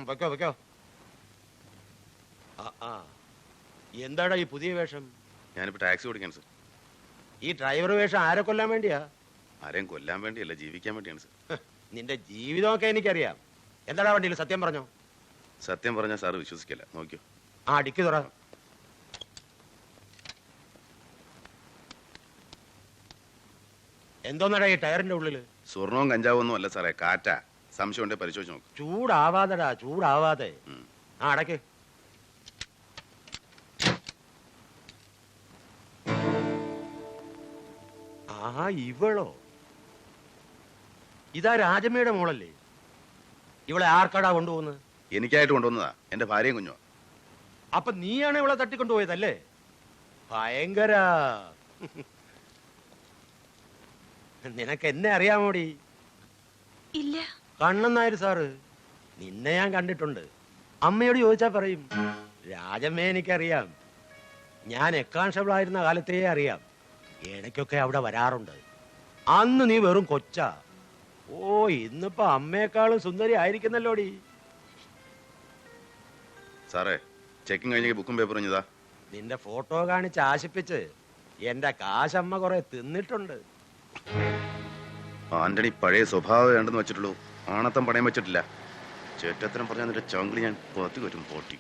വെക്കോ വെക്കോ. എന്താടാ ഈ പുതിയ വേഷം? ഞാനിപ്പോ ടാക്സി ഓടിക്കാൻ സർ. ഈ ഡ്രൈവർ വേഷം ആരെ കൊല്ലാൻ വേണ്ടിയാ? ആരെയും കൊല്ലാൻ വേണ്ടിയല്ല, ജീവിക്കാൻ വേണ്ടിയാണ് സർ. നിന്റെ ജീവിതമൊക്കെ എനിക്കറിയാം. എന്താടാ വണ്ടിയിൽ സത്യം പറഞ്ഞോ? സത്യം പറഞ്ഞാൽ സാറ് വിശ്വസിക്കില്ല, നോക്കിയോ. ഡിക്കി തുറ. എന്തോന്നടാ ഈ ടയറിന്റെ ഉള്ളില്? സ്വർണവും കഞ്ചാവും ഒന്നും അല്ല സാറേ, കാറ്റാ. സംശയം ഉണ്ടെ പരിശോധിച്ച് നോക്കും. ചൂടാവാതെടാ, ചൂടാവാതെ. അടക്ക്. ഇവളോ? ഇതാ രാജമ്മയുടെ മോളല്ലേ? ഇവളെ ആർക്കാടാ കൊണ്ടുപോകുന്നത്? എനിക്കായിട്ട് കൊണ്ടുവന്നതാ, എന്റെ ഭാര്യയും കുഞ്ഞോ. അപ്പൊ നീയാണ് ഇവളെ തട്ടിക്കൊണ്ടുപോയതല്ലേ? ഭയങ്കര. നിനക്ക് എന്നെ അറിയാമോടി? ഇല്ല. കണ്ണൻ നായർ സാറ്. നിന്നെ ഞാൻ കണ്ടിട്ടുണ്ട്. അമ്മയോട് ചോദിച്ചാ പറയും. രാജമ്മയെ എനിക്കറിയാം. ഞാൻ എക്കാൺസ്റ്റബിൾ ആയിരുന്ന കാലത്തേ അറിയാം. ഇടയ്ക്കൊക്കെ അവിടെ വരാറുണ്ട്. അന്ന് നീ വെറും കൊച്ചാ. ഇന്നിപ്പോ അമ്മയെക്കാളും സുന്ദരി ആയിരിക്കുന്നല്ലോടി. സാറേ, ചെക്കിങ് കഴിഞ്ഞ ബുക്കും പേപ്പറും ഇതാ. നിന്റെ ഫോട്ടോ കാണിച്ച് ആശിപ്പിച്ച് എന്റെ കാശമ്മ കുറെ തിന്നിട്ടുണ്ട്. ആന്റണി പഴയ സ്വഭാവം വേണ്ടെന്ന് വെച്ചിട്ടുള്ളൂ, ആണത്തം പണയം വെച്ചിട്ടില്ല. ചേട്ടത്തരം പറഞ്ഞാൽ നിന്റെ ചങ്കിളി ഞാൻ പുറത്തു വരും പോട്ടി.